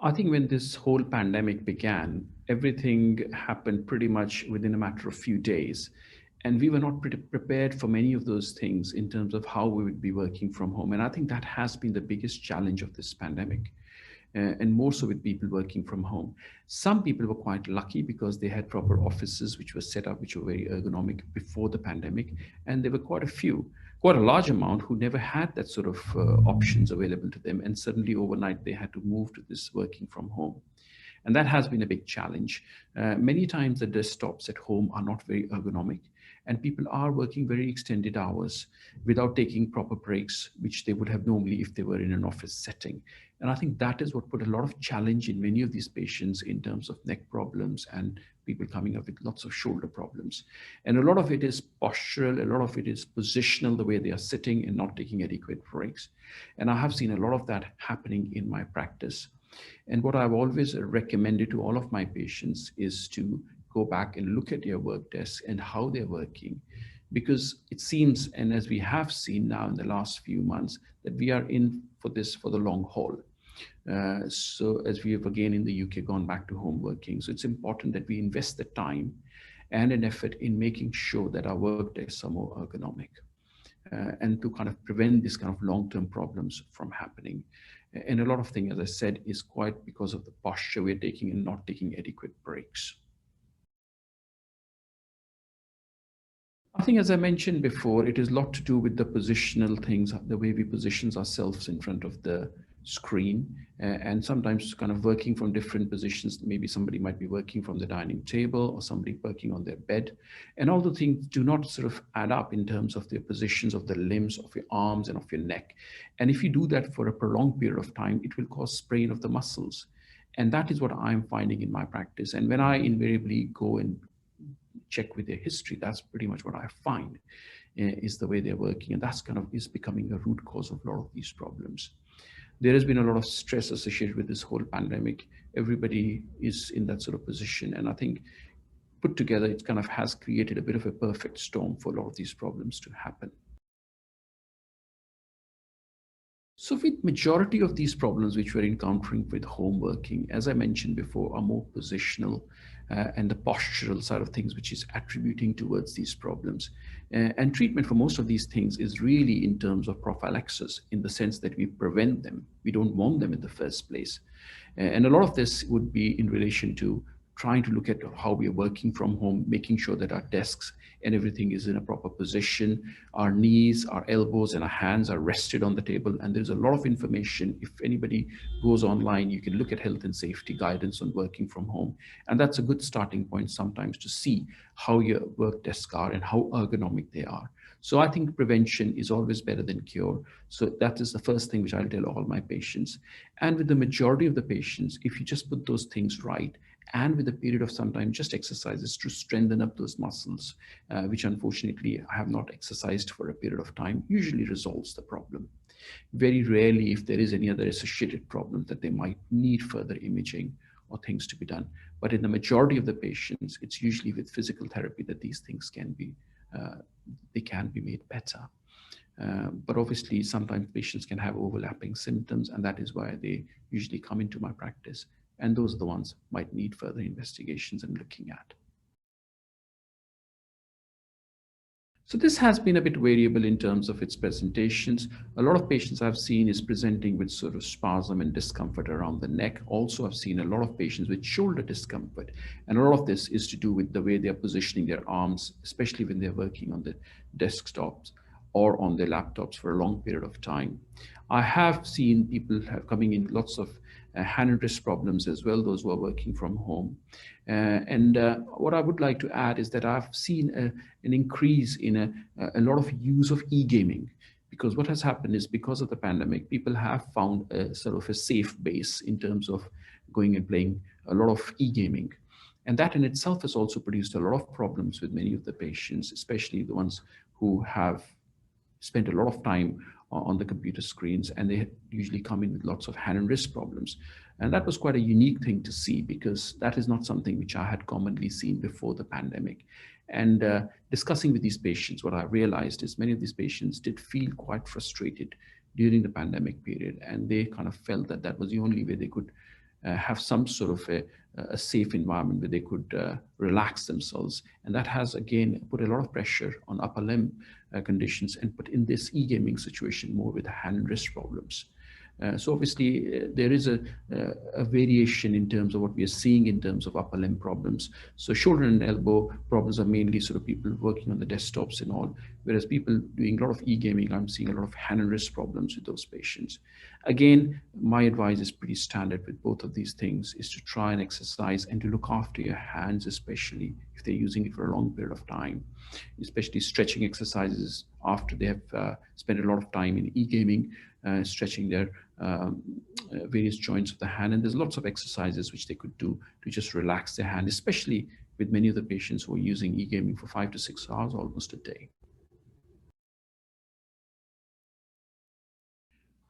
I think when this whole pandemic began, everything happened pretty much within a matter of few days. And we were not pretty prepared for many of those things in terms of how we would be working from home. And I think that has been the biggest challenge of this pandemic. And more so with people working from home. Some people were quite lucky because they had proper offices which were set up, which were very ergonomic before the pandemic. And there were quite a few, quite a large amount who never had that sort of options available to them. And suddenly overnight, they had to move to this working from home. And that has been a big challenge. Many times the desktops at home are not very ergonomic, and people are working very extended hours without taking proper breaks, which they would have normally if they were in an office setting. And I think that is what put a lot of challenge in many of these patients in terms of neck problems and people coming up with lots of shoulder problems. And a lot of it is postural, a lot of it is positional, the way they are sitting and not taking adequate breaks. And I have seen a lot of that happening in my practice. And what I've always recommended to all of my patients is to go back and look at their work desk and how they're working. Because it seems, and as we have seen now in the last few months, that we are in for this for the long haul. So as we have again in the UK gone back to home working, so it's important that we invest the time and an effort in making sure that our work desks are more ergonomic and to kind of prevent this kind of long-term problems from happening. And a lot of things, as I said, is quite because of the posture we're taking and not taking adequate breaks. I think, as I mentioned before, it is a lot to do with the positional things, the way we position ourselves in front of the screen, and sometimes kind of working from different positions. Maybe somebody might be working from the dining table or somebody working on their bed. And all the things do not sort of add up in terms of the positions of the limbs, of your arms and of your neck. And if you do that for a prolonged period of time, it will cause strain of the muscles. And that is what I'm finding in my practice. And when I invariably go and check with their history, that's pretty much what I find is the way they're working. And that's kind of is becoming a root cause of a lot of these problems. There has been a lot of stress associated with this whole pandemic. Everybody is in that sort of position. And I think put together, it kind of has created a bit of a perfect storm for a lot of these problems to happen. So with majority of these problems which we're encountering with home working, as I mentioned before, are more positional and the postural side of things, which is attributing towards these problems. And treatment for most of these things is really in terms of prophylaxis, in the sense that we prevent them. We don't want them in the first place. And a lot of this would be in relation to trying to look at how we are working from home, making sure that our desks and everything is in a proper position. Our knees, our elbows, and our hands are rested on the table. And there's a lot of information. If anybody goes online, you can look at health and safety guidance on working from home. And that's a good starting point sometimes to see how your work desks are and how ergonomic they are. So I think prevention is always better than cure. So that is the first thing which I'll tell all my patients. And with the majority of the patients, if you just put those things right, and with a period of some time, just exercises to strengthen up those muscles, which unfortunately I have not exercised for a period of time, usually resolves the problem. Very rarely, if there is any other associated problem, that they might need further imaging or things to be done. But in the majority of the patients, it's usually with physical therapy that these things can be, they can be made better. But obviously, sometimes patients can have overlapping symptoms, and that is why they usually come into my practice. And those are the ones might need further investigations and looking at. So this has been a bit variable in terms of its presentations. A lot of patients I've seen is presenting with sort of spasm and discomfort around the neck. Also, I've seen a lot of patients with shoulder discomfort. And a lot of this is to do with the way they're positioning their arms, especially when they're working on the desktops or on their laptops for a long period of time. I have seen people coming in lots of hand and wrist problems as well, those who are working from home. What I would like to add is that I've seen an increase in a lot of use of e-gaming, because what has happened is because of the pandemic, people have found a sort of a safe base in terms of going and playing a lot of e-gaming. And that in itself has also produced a lot of problems with many of the patients, especially the ones who have spent a lot of time on the computer screens, and they usually come in with lots of hand and wrist problems. And that was quite a unique thing to see, because that is not something which I had commonly seen before the pandemic. And discussing with these patients, what I realized is many of these patients did feel quite frustrated during the pandemic period, and they kind of felt that that was the only way they could have some sort of a safe environment where they could relax themselves. And that has, again, put a lot of pressure on upper limb conditions and put in this e-gaming situation more with hand and wrist problems. So obviously there is a variation in terms of what we are seeing in terms of upper limb problems. So shoulder and elbow problems are mainly sort of people working on the desktops and all, whereas people doing a lot of e-gaming, I'm seeing a lot of hand and wrist problems with those patients. Again, my advice is pretty standard with both of these things, is to try and exercise and to look after your hands, especially if they're using it for a long period of time, especially stretching exercises after they have spent a lot of time in e-gaming, stretching their various joints of the hand. And there's lots of exercises which they could do to just relax their hand, especially with many of the patients who are using e-gaming for 5 to 6 hours almost a day.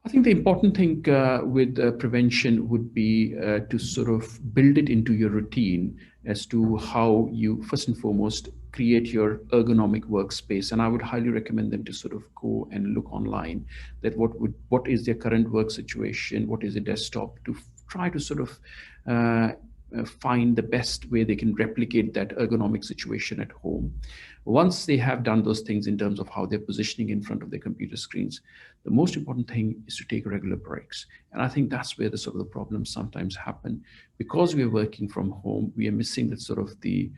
I think the important thing with prevention would be to sort of build it into your routine as to how you, first and foremost, create your ergonomic workspace. And I would highly recommend them to sort of go and look online that what is their current work situation, what is a desktop, to try to sort of find the best way they can replicate that ergonomic situation at home. Once they have done those things in terms of how they're positioning in front of their computer screens, the most important thing is to take regular breaks. And I think that's where the sort of the problems sometimes happen. Because we are working from home, we are missing that sort of the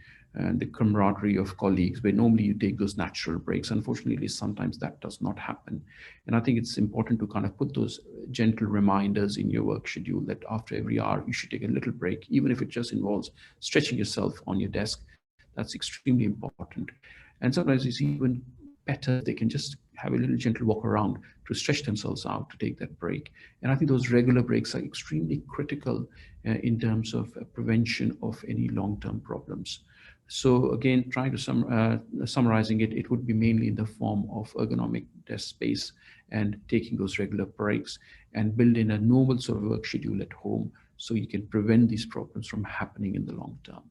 camaraderie of colleagues, where normally you take those natural breaks. Unfortunately, sometimes that does not happen. And I think it's important to kind of put those gentle reminders in your work schedule that after every hour, you should take a little break, even if it just involves stretching yourself on your desk. That's extremely important. And sometimes you see even better, they can just have a little gentle walk around to stretch themselves out to take that break. And I think those regular breaks are extremely critical in terms of prevention of any long-term problems. So again, trying to summarizing it, it would be mainly in the form of ergonomic desk space and taking those regular breaks and build in a normal sort of work schedule at home so you can prevent these problems from happening in the long term.